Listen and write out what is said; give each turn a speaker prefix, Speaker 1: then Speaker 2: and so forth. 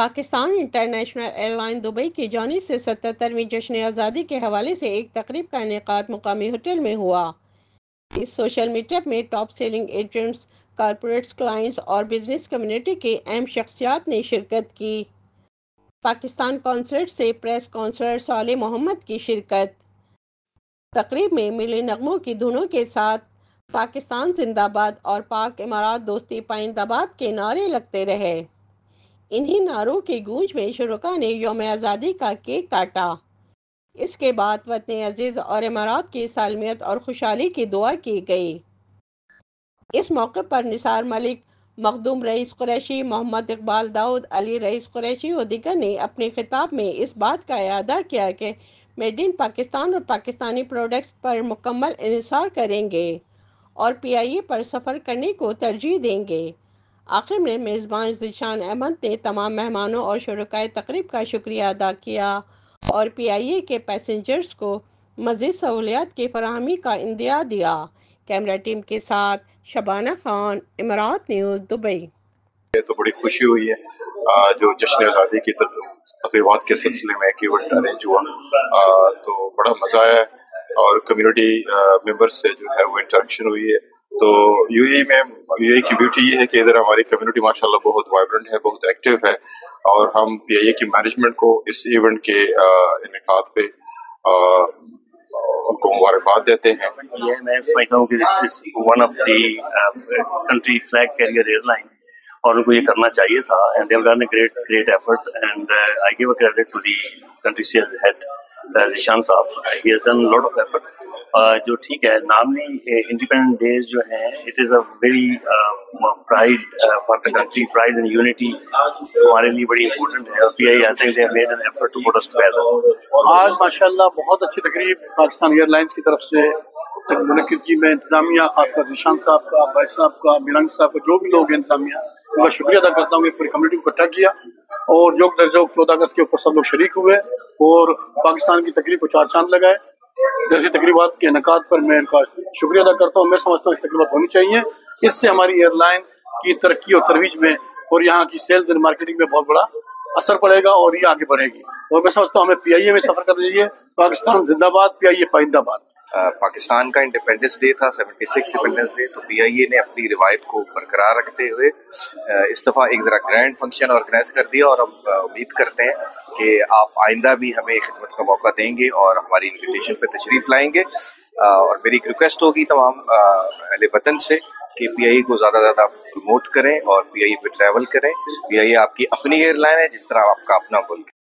Speaker 1: Pakistan international airline Dubai की जानिब से 77वीं जश्न आज़ादी के हवाले से एक तकरीब का इनेकाद मुकामी होटल में हुआ। इस सोशल मीटअप में top selling agents, corporates, clients और बिजनेस कम्युनिटी के अहम शख्सियात ने शिरकत की। पाकिस्तान कॉन्सुलेट से प्रेस काउंसलर साले मोहम्मद की शिरकत। तकरीब में मिले नगमों की धुनों के साथ पाकिस्तान जिंदाबाद और पाक इमारात दोस्ती पाइंदाबाद के नारे लगते रहे। इन्हीं नारों की गूंज में शुरका ने यौम आज़ादी का केक काटा। इसके बाद वतन अजीज़ और इमारात की सालमियत और खुशहाली की दुआ की गई। इस मौके पर निसार मलिक, मखदूम रईस कुरैशी, मोहम्मद इकबाल दाऊद, अली रईस कुरैशी और दीगर ने अपने खिताब में इस बात का इआदा किया कि मेड इन पाकिस्तान और पाकिस्तानी प्रोडक्ट्स पर मुकम्मल इन्हिसार करेंगे और PIA पर सफ़र करने को तरजीह देंगे। आखिर में मेज़बान ज़ीशान अहमद ने तमाम मेहमानों और शुरकाए तकरीब का शुक्रिया अदा किया और PIA के पैसेंजर्स को मज़ीद सहूलियात की फराहमी का इंदिया दिया। कैमरा टीम के साथ शबाना खान, इमारात न्यूज़, दुबई।
Speaker 2: तो बड़ी खुशी हुई है जो जश्न आज़ादी की तक़रीबात के सिलसिले में एक इवेंट अरेंज हुआ, तो बड़ा मज़ा आया और कम्युनिटी मेंबर्स से जो है वो इंटरेक्शन हुई है। तो यूएई की ब्यूटी ये है कि इधर हमारी कम्युनिटी माशाल्लाह बहुत वाइब्रेंट है, बहुत एक्टिव है और हम PIA की मैनेजमेंट को इस इवेंट के इनेकाद पे उनको मुबारकबाद देते हैं।
Speaker 3: ये मैं समझता हूँ कि this is one of the country flag carrier airline और उनको ये करना चाहिए था and they have done a great effort and I give a credit to the country sales head Zeeshan साहब। He has done lot of effort. जो ठीक है, नॉर्मली इंडिपेंडेंट डेज जो है it is a very pride for the country, pride and unity हमारे लिए बड़ी important है और PIA I think they have made an effort to put us together.
Speaker 4: आज माशाल्लाह बहुत अच्छी तकरीब पाकिस्तान एयरलाइंस की तरफ से मुनक्किद की। मैं इंतजामिया, खासकर ज़ीशान साहब का, भाई साहब का, मिलंग साहब का, जो भी लोग हैं इंतजामिया, उनका शुक्रिया अदा करता हूँ कि पूरी कम्युनिटी को इकट्ठा किया और जो 14 अगस्त के ऊपर सब लोग शरीक हुए और पाकिस्तान की तकरीब को चार चांद लगाए। जैसी तकरीबात के इनेकाद पर मैं इनका शुक्रिया अदा करता हूँ। मैं समझता हूँ इस तकरीबात होनी चाहिए, इससे हमारी एयरलाइन की तरक्की और तरवीज में और यहाँ की सेल्स एंड मार्केटिंग में बहुत बड़ा असर पड़ेगा और ये आगे बढ़ेगी। और मैं समझता हूँ हमें PIA में सफर करना चाहिए। पाकिस्तान जिंदाबाद, PIA पाइंदाबाद।
Speaker 5: पाकिस्तान का इंडिपेंडेंस डे था, 76 इंडिपेंडेंस डे, तो PIA ने अपनी रिवायत को बरकरार रखते हुए इस दफ़ा एक ज़रा ग्रैंड फंक्शन ऑर्गेनाइज कर दिया और हम उम्मीद करते हैं कि आप आइंदा भी हमें खिदमत का मौका देंगे और हमारी इन्विटेशन पे तशरीफ़ लाएंगे। और मेरी एक रिक्वेस्ट होगी तमाम अहले वतन से कि PIA को ज़्यादा ज़्यादा प्रमोट करें और PIA पे ट्रैवल करें। PIA आपकी अपनी एयरलाइन है जिस तरह आपका अपना मुल्क है।